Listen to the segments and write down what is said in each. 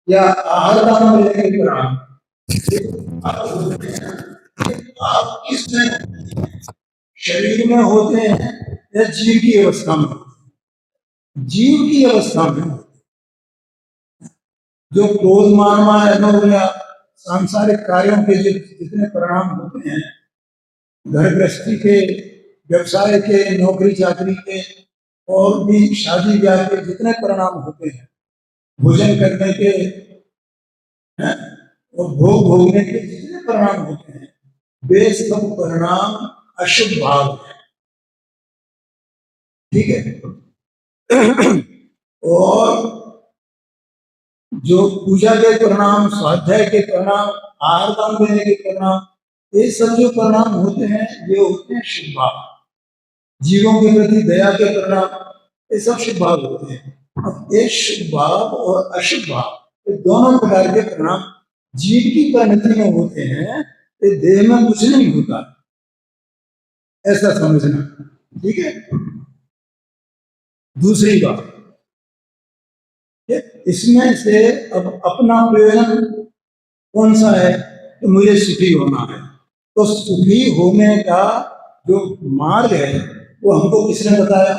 या आहार दान देने के प्रणाम। आप किस शरीर में होते हैं या जीव की अवस्था में? जीव की अवस्था में जो क्रोध मान माया या सांसारिक कार्यों के जो जितने परिणाम होते हैं, घर गृहस्थी के, व्यवसाय के, नौकरी चाकरी के, और भी शादी ब्याह के जितने परिणाम होते हैं, भोजन करने के हैं, और भोग भोगने के जितने परिणाम होते हैं, वे सब परिणाम अशुभ भाव है। ठीक है। और जो पूजा के परिणाम, स्वाध्याय के परिणाम, आहार दान देने के परिणाम, ये सब जो परिणाम होते हैं, ये होते हैं शुभ भाव। जीवों के प्रति दया के परिणाम, ये सब शुभ भाव होते हैं। अब ये शुभ भाव और अशुभ भाव, ये दोनों प्रकार के परिणाम जीव की परिणति में होते हैं। ये देह में कुछ नहीं होता, ऐसा समझना। ठीक है। दूसरी बात, इसमें से अब अपना प्रयोजन कौन सा है? तो मुझे सुखी होना है। तो सुखी होने का जो मार्ग है वो हमको किसने बताया?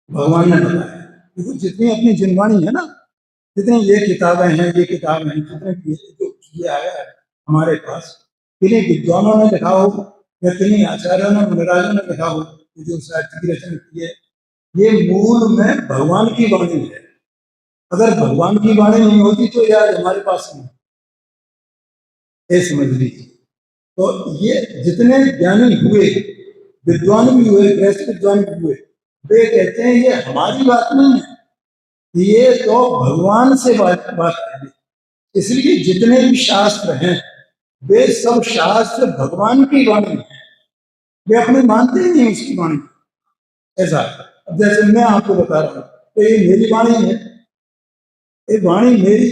भगवान ने बताया। देखो जितनी अपनी जिनवाणी है ना, जितनी ये किताबें हैं, ये किताब है, जितने जो ये आया है हमारे पास, किन्हीं विद्वानों ने लिखा हो या किन्हीं आचार्यों ने, मुनिराजों ने लिखा हो, जो साहित्य की रचना की है, ये मूल में भगवान की वाणी है। अगर भगवान की वाणी नहीं होती तो यार हमारे पास नहीं, ये समझ लीजिए। तो ये जितने ज्ञानी हुए, विद्वान भी हुए, गृहस्थ विद्वान भी हुए, वे कहते हैं ये हमारी बात नहीं है, ये तो भगवान से बात है। इसलिए जितने भी शास्त्र हैं, वे सब शास्त्र भगवान की वाणी है। वे अपने मानते ही नहीं उसकी वाणी। ऐसा अब जैसे मैं आपको बता रहा हूँ, तो ये मेरी वाणी है, ये वाणी मेरी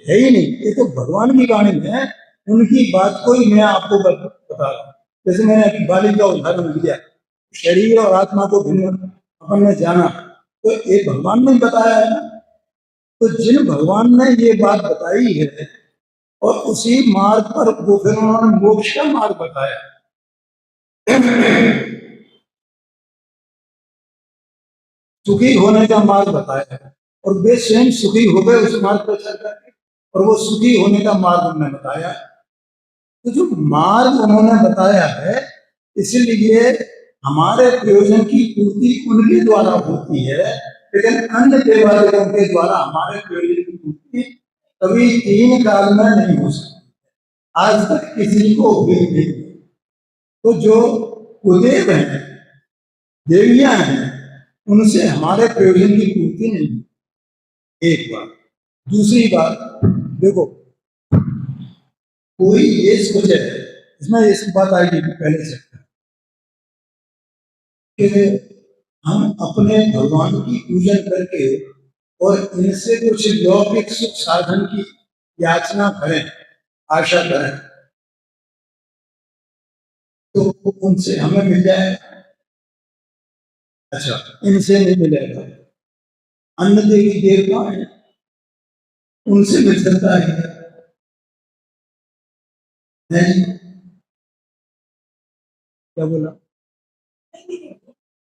है ही नहीं, ये तो भगवान की वाणी है। उनकी बात को ही मैं आपको बता रहा हूँ। जैसे मैंने बालिक का उदाहरण दिया, शरीर और आत्मा को भिन्न अपन ने जाना, तो ये भगवान ने बताया है ना। तो जिन भगवान ने ये बात बताई है, और उसी मार्ग पर वो फिर उन्होंने मोक्ष का मार्ग बताया। सुखी होने का मार्ग बताया है, और वे स्वयं सुखी हो गए उस मार्ग पर चल करके, और वो सुखी होने का मार्ग उन्होंने बताया। तो जो मार्ग उन्होंने बताया है, इसलिए हमारे प्रयोजन की पूर्ति उनके द्वारा होती है, लेकिन अन्य देवालयों के द्वारा हमारे प्रयोजन की पूर्ति कभी 3 काल में नहीं हो सकती, आज तक किसी को हुई नहीं। तो जो कुदेव हैं, देवियां हैं, उनसे हमारे प्रयोजन की पूर्ति नहीं। एक बात। दूसरी बात, देखो कोई ये सोचे, इसमें ये बात आएगी पहले से कि हम अपने भगवान की पूजन करके और इनसे कुछ लौकिक सुख साधन की याचना करें, आशा करें, तो उनसे हमें मिल जाए। अच्छा, इनसे नहीं मिलेगा। अन्य देवी देवता है, उनसे मिल सकता है नहीं? क्या बोला?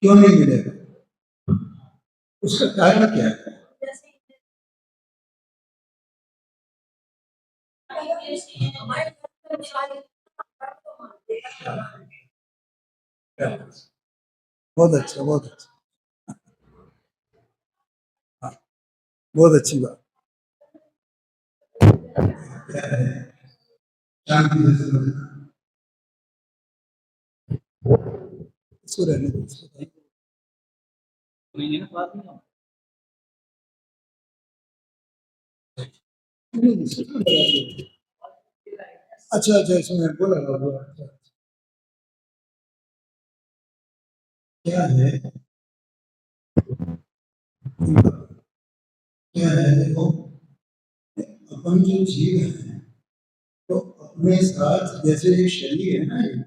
क्यों नहीं मिलेगा? उसका कारण क्या है? बहुत अच्छा, बहुत अच्छा। हाँ, बहुत अच्छी बात। शांति से समझना, इसको रहने दो, इसको अच्छा अच्छा, इसमें बोला क्या है, क्या है? देखो, अपन जो जीव है, तो अपने साथ जैसे ये शरीर है ना,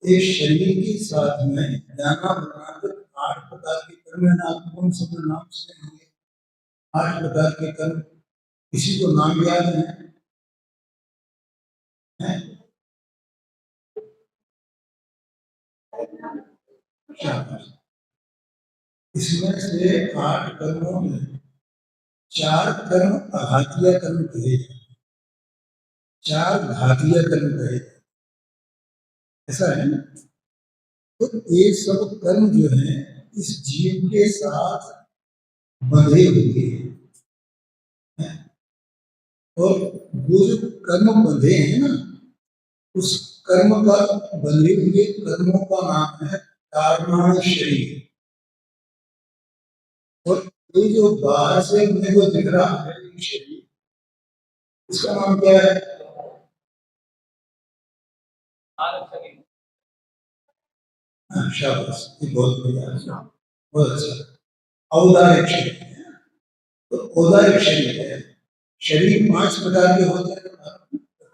ये शरीर के साथ में नाना प्रकार के 8 प्रकार के कर्म नाम से नाम से होंगे, 8 प्रकार के कर्म, किसी को नाम याद है? क्या? इसमें से 8 कर्मों में 4 कर्म आघातीय कर्म कहे, 4 घातीय कर्म कहे, ऐसा है ना? तो ये सब कर्म जो है इस जीव के साथ बंधे हुए हैं, और वो जो कर्म बंधे हैं ना, उस कर्म का, बंधे हुए कर्मों का नाम है कारण शरीर। और ये जो बाहर से मेरे को दिख रहा है शरीर, इसका नाम क्या है? शाबाश, ये बहुत बढ़िया, बहुत अच्छा। औदारिक शरीर है। तो औदारिक शरीर है। शरीर 5 प्रकार के होते हैं,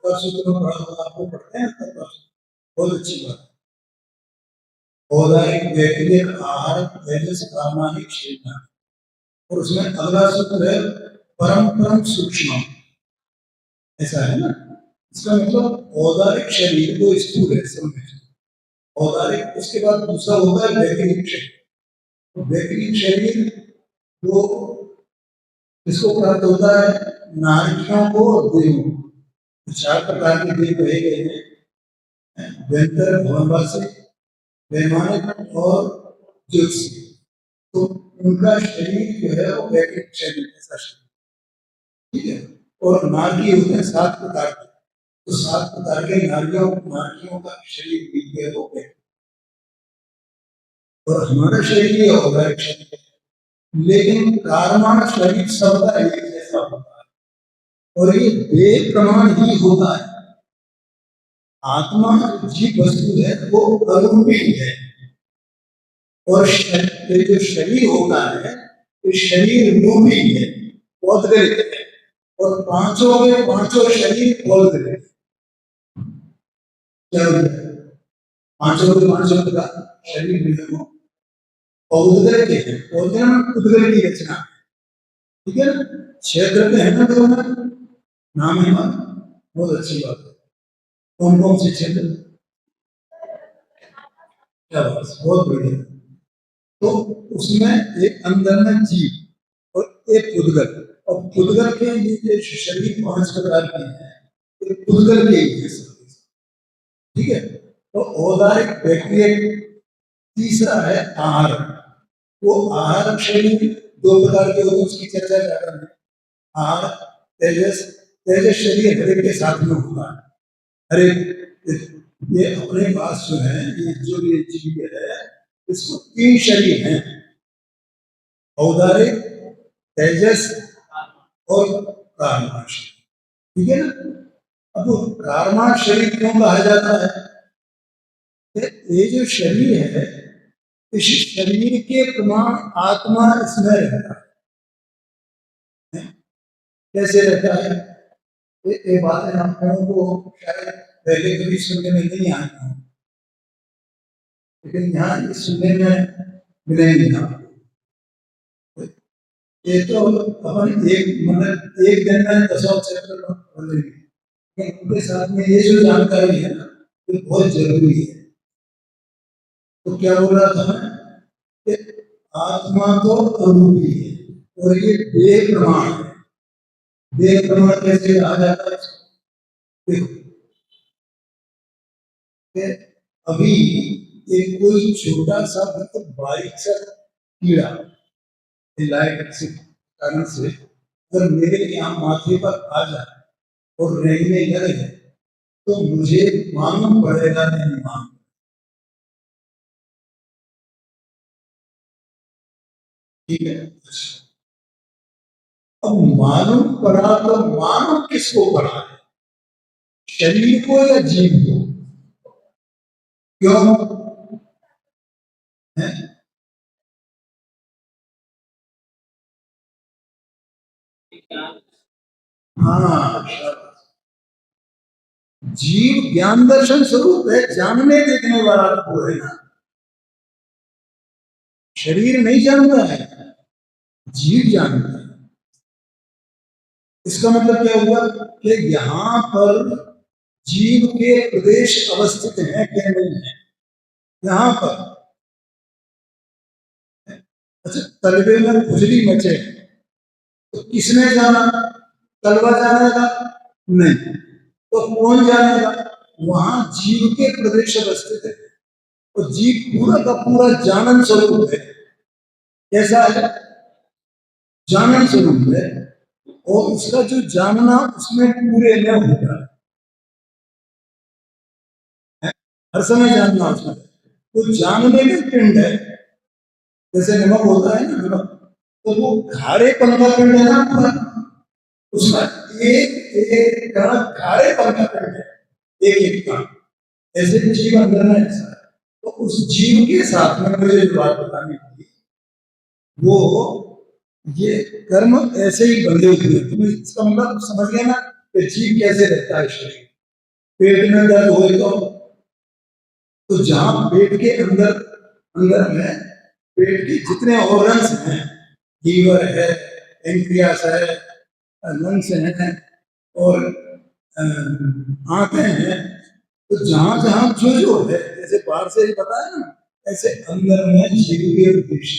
सूत्र में पढ़ा होगा, आपको पढ़ते हैं, बहुत अच्छी बात। औदारिक वैकल्पिक आहार तेजस प्रामाणिक शरीर, और उसमें अगला सूत्र है परम परम सूक्ष्म, ऐसा है ना? इसका मतलब औदारिक शरीर को स्थूल है, समझ, औदारिक, उसके बाद दूसरा होता है वैकल्पिक शरीर। तो वैकल्पिक शरीर वो किसको प्राप्त होता है? नारियों को और देवों को। 4 प्रकार के देव कहे गए हैं, व्यंतर, भवनवासी, वैमानिक और ज्योतिषी। तो उनका शरीर जो है वो वैकल्पिक शरीर, ऐसा शरीर, ठीक है। और नारी होते हैं 7 प्रकार के, तो 7 प्रकार के नारियों का शरीर भी है वो वैकल्पिक। और हमारा शरीर ये होगा एक शरीर, लेकिन कारमान शरीर सबका एक जैसा होता है, और ये देह प्रमाण ही होता है। आत्मा जीव वस्तु है वो अरूपी है, और ये जो शरीर होता है ये शरीर रूपी है, पौद्गलिक है, और पांचों के पांचों शरीर पौद्गलिक। क्या हो गया? पांचों के पांचों का शरीर भी है पौद्गलिक है। पौद्गलिक उद्गल की रचना, ठीक है ना? क्षेत्र के है ना, तो नाम है, बहुत अच्छी बात है। कौन कौन से क्षेत्र? क्या बात, बहुत बढ़िया। तो उसमें एक अंदर में जीव और एक उद्गल, और उद्गल के लिए शरीर 5 प्रकार के हैं, एक उद्गल के लिए, ठीक है। तो औदारिक बैक्टीरिया, तीसरा है आहार। वो आहार शरीर 2 प्रकार के होते हैं, उसकी चर्चा ज्यादा है। आहार तेजस, तेजस शरीर हर एक के साथ में होता है, हर एक, ये अपने पास जो है, ये जो ये जीव है, इसको 3 शरीर हैं, औदारिक, तेजस और कारमान शरीर, ठीक है ना? अब कारमान शरीर क्यों कहा जाता है? ये जो शरीर है, इस शरीर के प्रमाण आत्मा इसमें रहता है। कैसे रहता है? ये बातें हम लोगों को शायद पहले कभी सुनने में नहीं आई हैं, लेकिन यहाँ इस सुनने में मिलेंगे आपको। ये तो अपन एक, मतलब एक दिन में 10 चैप्टर पढ़ लेंगे, लेकिन उनके साथ में ये जो जानकारी है ना, ये बहुत जरूरी है। तो क्या बोल रहा था मैं कि आत्मा तो अरूपी है, और ये देह प्रमाण है। देह प्रमाण कैसे कहा जाता है? देखो, अभी एक कोई छोटा सा बिल्कुल बारीक सा कीड़ा लाइट से कारण से अगर मेरे यहाँ माथे पर आ जाए और रेंगने लगे, तो मुझे मालूम पड़ेगा नहीं मालूम, ठीक है? अब मालूम पड़ा तो मालूम किसको पड़ा है? शरीर को या जीव को? क्यों है? हाँ, जीव ज्ञान दर्शन स्वरूप है, जानने देखने वाला वो है ना। शरीर नहीं जानता है, जीव जानता है। इसका मतलब क्या हुआ कि यहाँ पर जीव के प्रदेश अवस्थित हैं क्या नहीं है यहाँ पर। अच्छा, तलवे में खुजली मचे तो किसने जाना? तलवा जानेगा नहीं, तो कौन जानेगा? वहां जीव के प्रदेश अवस्थित है, तो जीव पूरा का पूरा जानन स्वरूप है। कैसा है? जानन स्वरूप है, और उसका जो जानना उसमें पूरे न होता है, हर समय जानना उसमें। तो जानने के पिंड है, जैसे नमक होता है ना, नमक, तो वो खारेपन का पिंड है ना पूरा, उसका एक एक कण खारेपन का पिंड है, एक एक कण। ऐसे जीव अंदर में ऐसा है। तो उस जीव के साथ में मुझे जो बात बतानी थी वो ये कर्म ऐसे ही बंधे हुए हैं। तुम्हें इसका मतलब समझ गया ना कि जीव कैसे रहता है शरीर। पेट में दर्द हो तो जहां पेट के अंदर अंदर में पेट के जितने ऑर्गन्स हैं, लीवर है, पेनक्रियास है, लंग्स हैं, और आंखें हैं, तो जहां जहां जो जो है, जैसे बाहर से ही बताया ना, ऐसे अंदर में जीव के उद्देश्य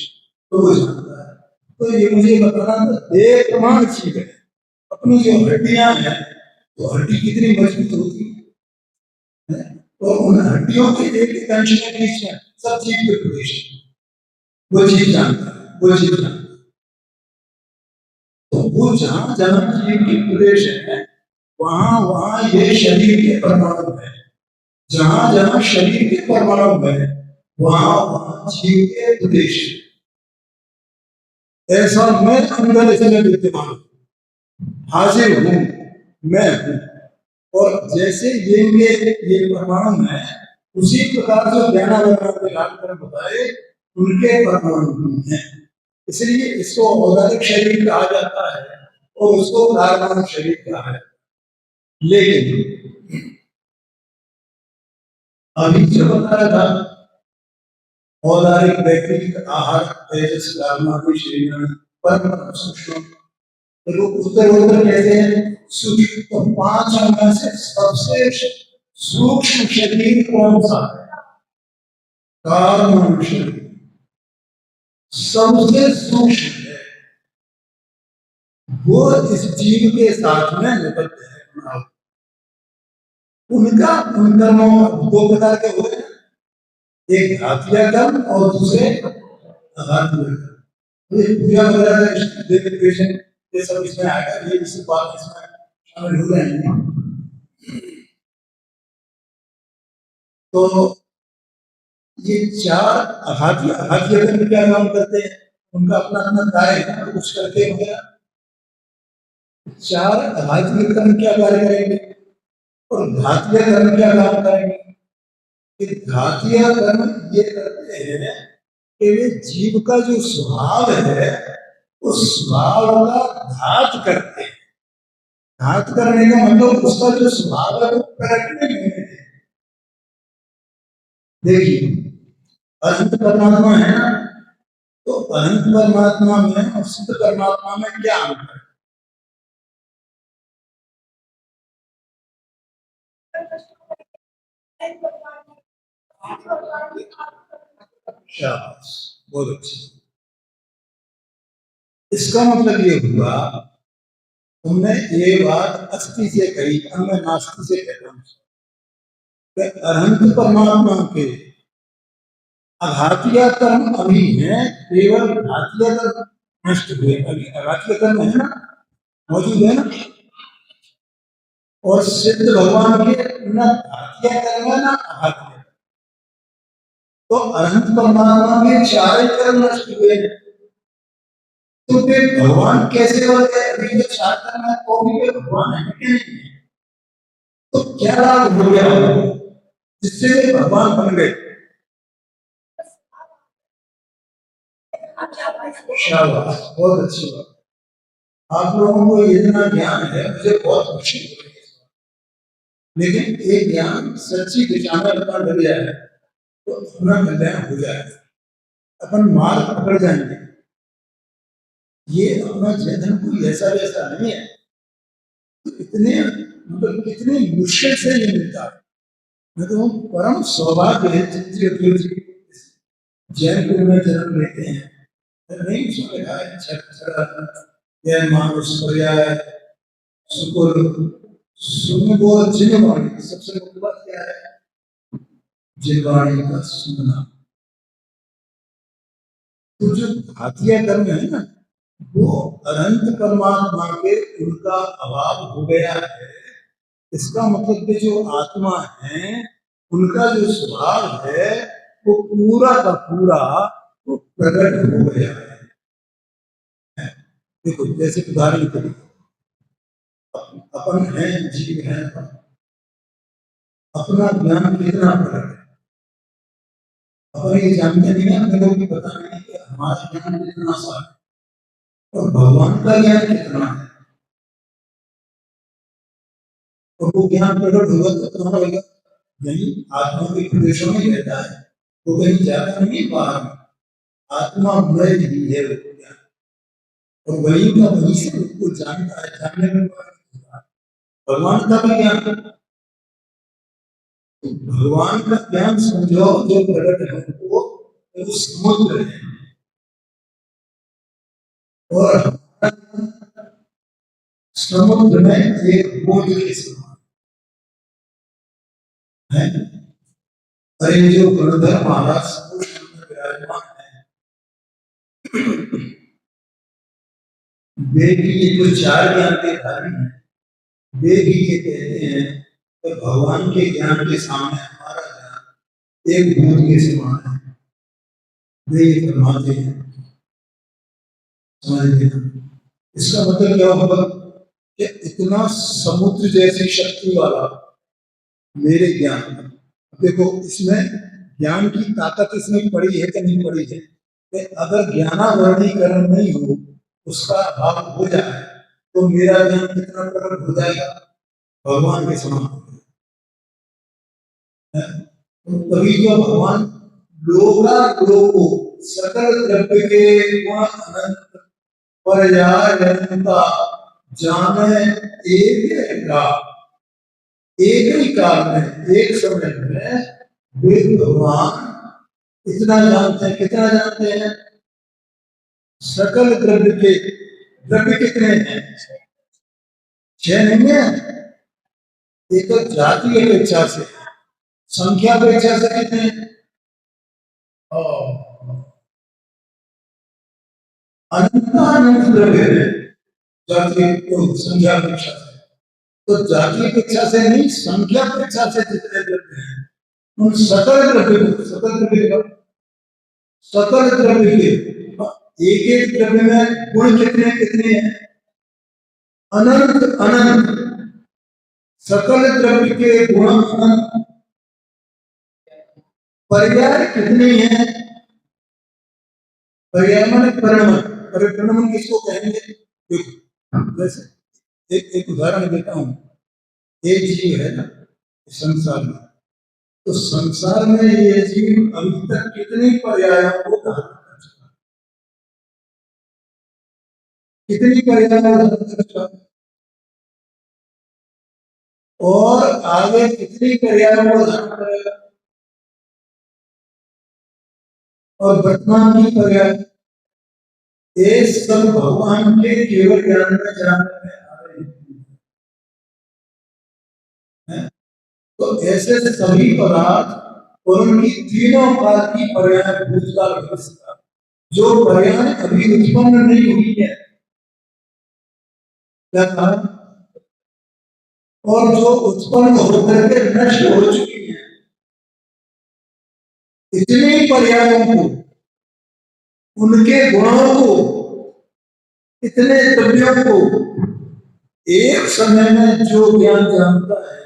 तो वो जानता है। तो ये मुझे बताना था, देह प्रमाण जीव है। अपनी जो हड्डियां हैं, तो हड्डी कितनी मजबूत होती है, और उन हड्डियों के एक एक अंश के बीच में सब जीव के प्रदेश, वो जीव जानता है, वो जीव जानता है। तो वो जहां जहां जीव के प्रदेश है, वहां वहां ये शरीर के परमाणु है। जहां जहां शरीर के परमाणु है, वहां वहां जीव के प्रदेश है। ऐसा मैं अंदर इसमें विद्यमान हूं, हाजिर हूं, मैं हूं। और जैसे ये परमाणु है, उसी प्रकार जो ज्ञानावरण बताए उनके परमाणु हैं। इसलिए इसको औदारिक शरीर कहा जाता है और उसको कार्बनिक शरीर कहा है। लेकिन अभी जो बताया था, औदारिक वैकृतिक आहार तेजस कार्बनिक शरीर परम सूक्ष्म, तो उत्तर उत्तर कहते हैं सूक्ष्म। तो पांच अंगों से सबसे सूक्ष्म शरीर कौन सा है? कार्बनिक शरीर सबसे सूक्ष्म है, वो इस जीव के साथ में निबद्ध है। उनका उन कर्मों दो प्रकार के हुए, एक घातिया कर्म और दूसरे अघातिया कर्म। ये पूजा वगैरह डेकोरेशन ये सब इसमें आएगा, ये इसी बात इसमें शामिल हो रहे हैं। तो ये चार अघातिया अघातिया कर्म क्या काम करते हैं? उनका अपना अपना कार्य है, कुछ करके वगैरह। चार अघातिया कर्म क्या कार्य करेंगे और घातिया कर्म क्या काम करेंगे? घातिया कर्म ये करते हैं कि वे जीव का जो स्वभाव है उस स्वभाव का घात करते हैं। घात करने का मतलब उसका जो स्वभाव है वो प्रकट नहीं होने देते। देखिए, अनंत परमात्मा है ना, तो अनंत परमात्मा में और सिद्ध परमात्मा में क्या अंतर है? शाबाश, बहुत अच्छी। इसका मतलब ये हुआ, तुमने ये बात अस्थि से कही, अब मैं नास्ति से कहता हूं कि अनंत परमात्मा के अघातिया कर्म अभी है, केवल घातिया कर्म नष्ट हुए, अभी अघातिया कर्म है ना, मौजूद है ना। और सिद्ध भगवान के न घातिया कर्म है ना अघातिया। तो अनंत परमात्मा के चार कर्म नष्ट हुए हैं, तो फिर भगवान कैसे बन गए? अभी जो चार कर्म है वो भी भगवान है कि नहीं? तो क्या लाभ हो गया जिससे वे भगवान बन गए? शाबाश, बहुत अच्छी बात। आप लोगों को इतना ज्ञान है, मुझे बहुत खुशी हो रही है। लेकिन एक ज्ञान सच्ची दिशा में अपना डर जाए तो अपना कल्याण हो जाए, अपन मार्ग पकड़ जाएंगे। ये अपना जैन कोई ऐसा वैसा नहीं है इतने मतलब कितनी मुश्किल से ये मिलता है। मैं तो परम सौभाग्य है जयपुर में जन्म लेते हैं। नहीं उसमें लिखा है जय मानुष पर्याय सुकुल सुन वो जिनवाणी, सबसे मुख्य बात क्या है? जिनवाणी का सुनना। तो जो भातिया कर्म है ना, वो अनंत परमात्मा के उनका अभाव हो गया है। इसका मतलब कि जो आत्मा है उनका जो स्वभाव है वो पूरा का पूरा वो प्रकट हो गया है। देखो जैसे उदाहरण के लिए अपन है, जीव है, अपना ज्ञान कितना प्रकट है। अपन ये जानते नहीं है, अपने को भी पता नहीं कि हमारा ज्ञान कितना सा है और भगवान का ज्ञान कितना है। और वो ज्ञान प्रकट होगा तो कहाँ होगा? यही आत्मा के प्रदेशों में रहता है, वो कहीं जाता नहीं बाहर में। आत्मा मय ही है वो ज्ञान, और वही का वही से उसको जानता है, जानने में भगवान का भी ज्ञान। भगवान का ज्ञान समझो जो प्रकट है वो समुद्र है, और समुद्र में एक बूंद के समान है। अरे जो गुरुधर महाराज समुद्र में विराजमान है, वे भी ये तो चार ज्ञान के धारी हैं। वे भी ये कहते हैं कि भगवान के ज्ञान के सामने हमारा ज्ञान एक बूंद के समान है। वे ये फरमाते हैं, समझ गए? इसका मतलब क्या होगा कि इतना समुद्र जैसी शक्ति वाला मेरे ज्ञान। देखो इसमें ज्ञान की ताकत इसमें पड़ी है कि नहीं पड़ी है? कि अगर ज्ञानावरणीकरण नहीं हो, उसका अभाव हो जाए, तो मेरा ज्ञान कितना प्रकट हो जाएगा? भगवान के समान। तभी जो भगवान लोका लोको सकल द्रव्य के गुण अनंत पर्यायता जाने एक का, एक ही काल में एक समय में वे भगवान इतना जानते हैं। कितना जानते हैं? सकल द्रव्य के, द्रव्य कितने हैं? 6 नहीं है। एक तो जाति अपेक्षा से, संख्या अपेक्षा से कितने हैं? अनंत द्रव्य है जाति संख्या अपेक्षा से। तो जाति अपेक्षा से नहीं, संख्या अपेक्षा से जितने द्रव्य हैं उन सकल द्रव्य को, सकल द्रव्य, सकल द्रव्य के एक एक द्रव्य में गुण कितने कितने हैं? अनंत अनंत। सकल द्रव्य के गुण अनंत। पर्याय कितने हैं? पर्याय माने परिणमन। परिणमन किसको कहेंगे? देखो जैसे एक उदाहरण देता हूं। एक जीव है ना संसार में, तो संसार में ये जीव अभी तक कितनी पर्यायों को धारण कर चुका है? कितनी पर्यायों को धारण कर चुका है? और आगे कितनी पर्यायों को धारण करेगा? और वर्तमान की पर्याय ये सब भगवान के केवल ज्ञान में जानने में आ रहे हैं। तो ऐसे सभी पदार्थ और उनकी तीनों काल की पर्याय भूतकाल भविष्यकाल, जो पर्याय अभी उत्पन्न नहीं हुई है, क्या कहा? और जो उत्पन्न होकर के नष्ट हो चुकी है, इतने पर्यायों को, उनके गुणों को, इतने द्रव्यों को एक समय में जो ज्ञान जानता है,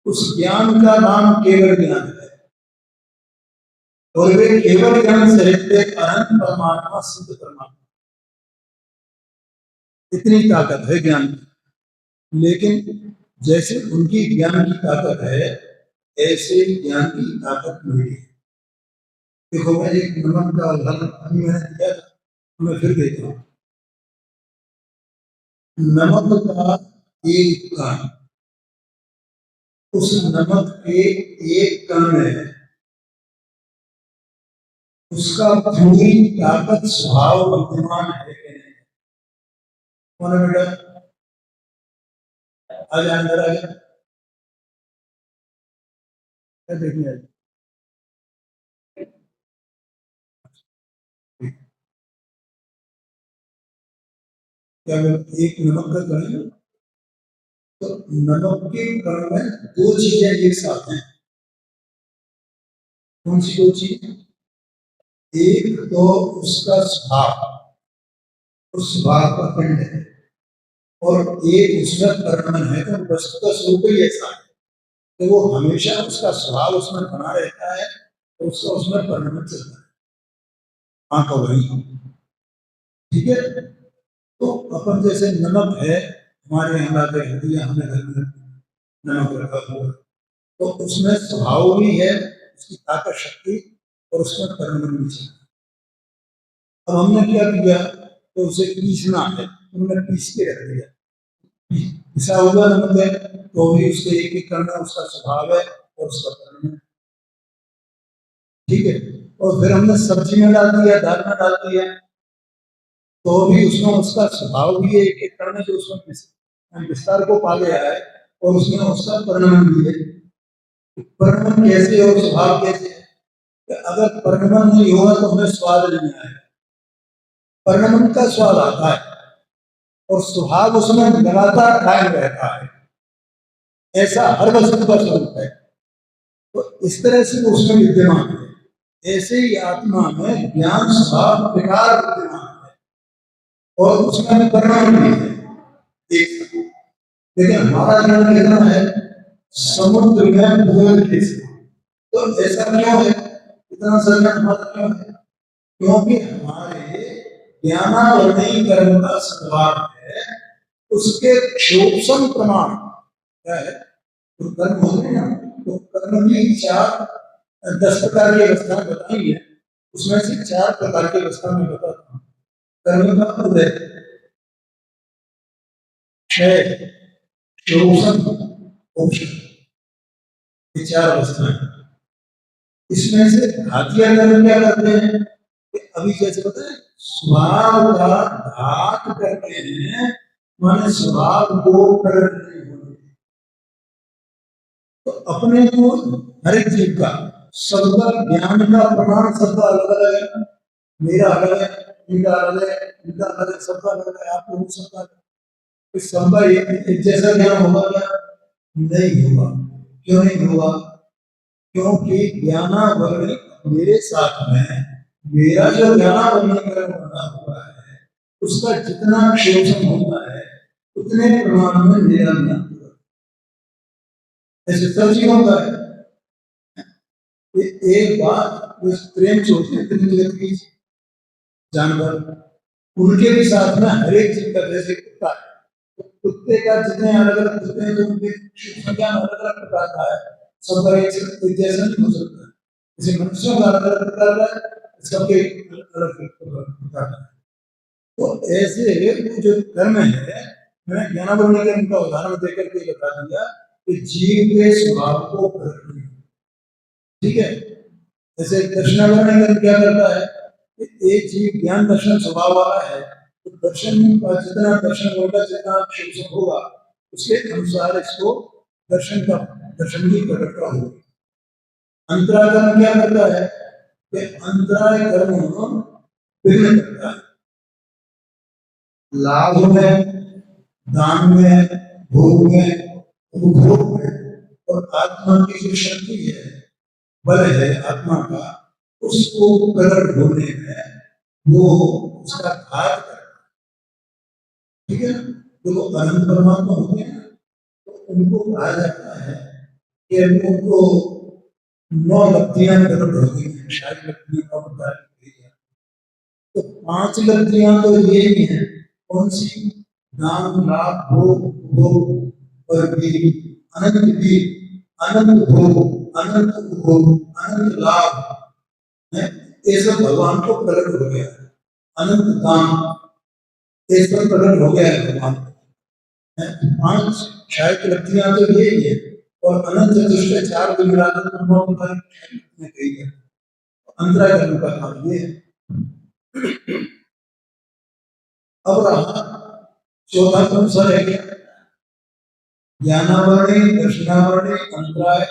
उस ज्ञान का नाम केवल ज्ञान है। और वे केवल ज्ञान से अनंत परमात्मा, सिद्ध परमात्मा। इतनी ताकत है ज्ञान की। लेकिन जैसे उनकी ज्ञान की ताकत है, ऐसे ज्ञान की ताकत मेरी है। देखो मैं एक नमक का उदाहरण अभी मैंने दिया था, मैं फिर देता हूँ। नमक का एक कण, उस नमक के एक कण में उसका पूरी ताकत स्वभाव विद्यमान है कि नहीं? कौन है बेटा? आज अंदर आ गया देखिए। क्या एक नमक का कण है, तो नमक के कण में दो चीजें एक साथ हैं। कौन सी दो चीज? एक तो उसका स्वभाव, उस स्वभाव का पिंड है, और एक उसमें परिणमन है। तो वस्तु का स्वरूप ही ऐसा है कि वो हमेशा उसका स्वभाव उसमें बना रहता है, तो उसका उसमें परिणमन चलता है। हाँ का वही, ठीक है। तो अपन जैसे नमक है, हमारे यहाँ लाते हैं, हमने घर में नमक रखा हुआ, तो उसमें स्वभाव भी है, उसकी ताकत शक्ति, और उसमें परिणमन भी चलता है। अब हमने क्या किया, तो उसे पीसना है, हमने पीस के रख दिया। पिसा हुआ नमक है, तो भी उसके एक एक करना उसका स्वभाव है और उसका परिणमन, ठीक है। और फिर हमने सब्जी में डाल दिया, दाल में डाल दिया, तो भी उसमें उसका स्वभाव भी है, एक एक करने जो उसमें विस्तार को पा गया है, और उसमें उसका परिणमन भी है। परिणमन कैसे और स्वभाव कैसे है? अगर परिणमन नहीं होगा तो हमें स्वाद नहीं आएगा। परिणमन का स्वाद आता है, और स्वभाव उसमें लगातार कायम रहता है, ऐसा हर वस्तु का स्वरूप है। तो इस तरह से वो उसमें विद्यमान है। ऐसे ही आत्मा में ज्ञान स्वभाव विकार विद्यमान है, और उसमें परिणाम भी है एक। लेकिन हमारा ज्ञान कितना है? समुद्र में बूंद जैसे। तो ऐसा क्यों है? इतना सा हमारा क्यों है? क्योंकि हमारे ज्ञानावरणीय कर्म का स्वभाव है, उसके क्षोभन प्रमाण क्या है? तो कर्म होते हैं ना, तो कर्म की 10 प्रकार की अवस्था बताई है, उसमें से 4 प्रकार की अवस्था में बताता हूँ। कर्म का उदय, क्षय, क्षोभन, मोक्ष, ये 4 अवस्थाएं। इसमें से घातिया कर्म क्या करते हैं? अभी जैसे पता है, स्वभाव का घात करते हैं, माने स्वभाव को प्रकट नहीं होने। तो अपने को हर एक जीव का सबका ज्ञान का प्रमाण सबका अलग अलग है। मेरा अलग है, इनका अलग है, इनका अलग है, सबका अलग है, आप लोगों सबका अलग है। इस सबका एक जैसा ज्ञान होगा क्या? नहीं होगा। क्यों नहीं होगा? क्योंकि ज्ञानावरण मेरे साथ में, मेरा जो ज्ञानावरणीकरण बना हुआ है, उसका जितना शोषण होता है, उतने प्रमाण में मेरा ज्ञान होगा। ऐसे सब जीवों का है। एक बात, प्रेम से होती है जगत की जानवर, उनके भी साथ में हर एक जीव का, जैसे कुत्ता है, तो कुत्ते का जितने अलग अलग कुत्ते हैं, जो उनके ज्ञान अलग अलग प्रकार का है, सबका एक जैसा नहीं हो सकता। जैसे मनुष्यों का अलग अलग प्रकार का है, सबके अलग अलग प्रकार का है। तो ऐसे वो जो कर्म है, मैंने ज्ञानावरण कर्म का उदाहरण देकर के बता दिया कि जीव के स्वभाव को प्रकट नहीं, ठीक है। जैसे दर्शनावरण कर्म क्या करता है कि एक जीव ज्ञान दर्शन स्वभाव वाला है, तो दर्शन का जितना दर्शन होगा, जितना शोषण होगा, उसके अनुसार इसको दर्शन की प्रकटता होगी। अंतराय कर्म क्या करता है कि अंतराय कर्म विघ्न करता है, लाभ में, दान में, भोग में, उपभोग में, और आत्मा की जो शक्ति है, बल है आत्मा का, उसको प्रकट होने में वो उसका घात करता है, ठीक है। जो अनंत परमात्मा होते हैं, तो उनको कहा जाता है कि उनको 9 लब्धियां प्रकट हो गई हैं, शायद लब्धियां 9 प्रकार की। तो 5 लब्धियां तो ये ही है, कौन सी? दान, लाभ, भोग, भोग और वीर, अनंत वीर, अनंत भोग, अनंत उपभोग, अनंत लाभ है। ये सब भगवान को प्रकट हो गया। अनंत दान, ये सब प्रकट हो गया है भगवान। पांच क्षय की लब्धियां तो यही है, और अनंत चतुष्ट चार को मिलाकर तो 9 प्रकार की क्षय लब्धियां कही है। अंतराय कर्म का काम ये है। अब रहा चौथा कौन सा रह गया? ज्ञानावरणी, दर्शनावरणी, अंतराय,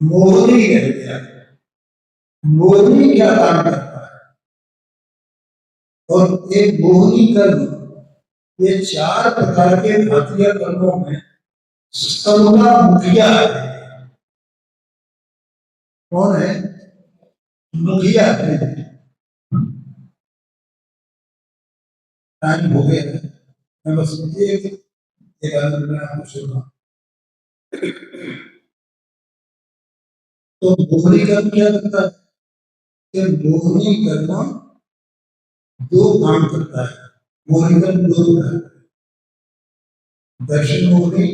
मोहनी रह गया। मोहनी क्या काम करता है? और एक मोहनी कर्म, ये चार प्रकार के भारतीय कर्मों में सबका मुखिया है। कौन है? मुखिया है। टाइम हो गया है, मैं बस एक आदमी में आपको सुना। तो मोहनी कर्म क्या करता है? कि मोहनी कर्म दो काम करता है। मोहनी कर्म दो प्रकार, दर्शन मोहनी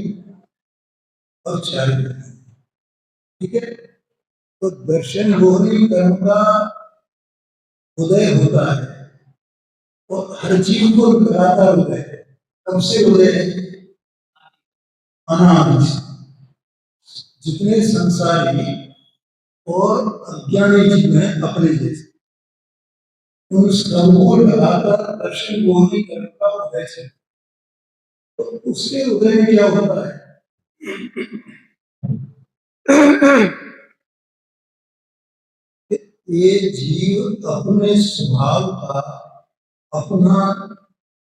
और चारित्र। ठीक है, तो दर्शन मोहनी कर्म का उदय होता है, और हर जीव को लगातार उदय है। कब से उदय है? अनादि से। जितने संसारी और अज्ञानी जीव हैं अपने जैसे, उन सबको लगातार दर्शन मोहनी कर्म का उदय है। तो उसके उदय में क्या होता है? ये जीव अपने स्वभाव का, अपना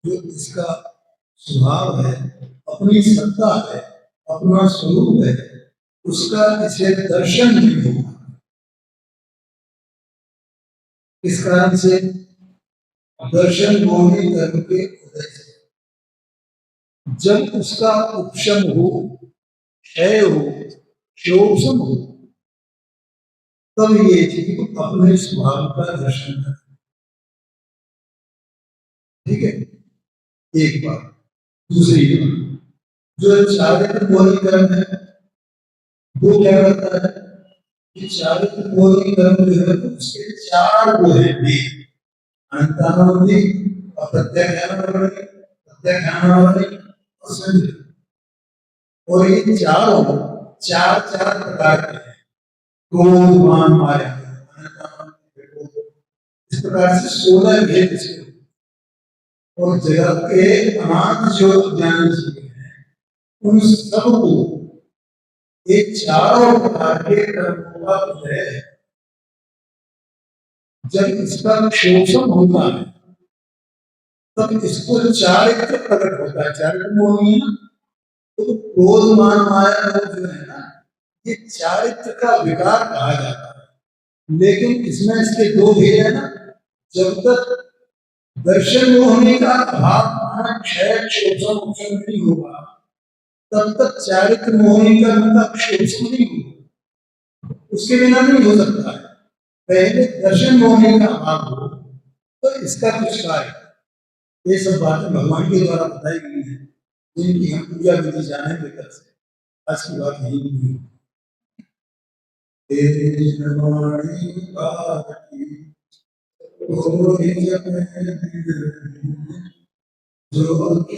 जो इसका स्वभाव है, अपनी सत्ता है, अपना स्वरूप है, उसका इसे दर्शन नहीं होगा। इस कारण से दर्शन मोहनी कर्म के उदय से जब उसका उपशम हो, क्षय हो, शोषम हो, तब ये जीव अपने स्वभाव का दर्शन करे। ठीक है, एक बात। दूसरी बात, जो चारित्र मोहनी कर्म है वो क्या करता है? कि चारित्र मोहनी कर्म जो है उसके चार वो है वेद, अनंतानुवृत्ति, अप्रत्यक्षानुवृत्ति, प्रत्यक्षानुवृत्ति और संधि। और ये चारों चार चार प्रकार के हैं। क्रोध, मान, माया, इस प्रकार से 16 भेद इसके। और जगत के अनाथ जो ज्ञान जीव हैं उन सबको ये चारों प्रकार के कर्मों का उदय है। जब इसका शोषण होता है तब इसको चारित्र प्रकट होता है। चारित्र मोहनी है ना, तो क्रोध, मान, माया जो है ना, ये चारित्र का विकार कहा जाता है। लेकिन इसमें इसके दो भेद है ना। जब तक दर्शन मोहनी का अभाव, क्षय, शोषण, मोक्षण नहीं होगा, तब तक चारित्र मोहनी का मतलब शोषण नहीं होगा, उसके बिना नहीं हो सकता है। पहले दर्शन मोहनी का अभाव हो तो इसका कुछ कार्य। ये सब बातें भगवान के द्वारा बताई गई हैं, जिनकी हम पूजा विधि जाने बेहतर से। आज की बात यही नहीं है। जो के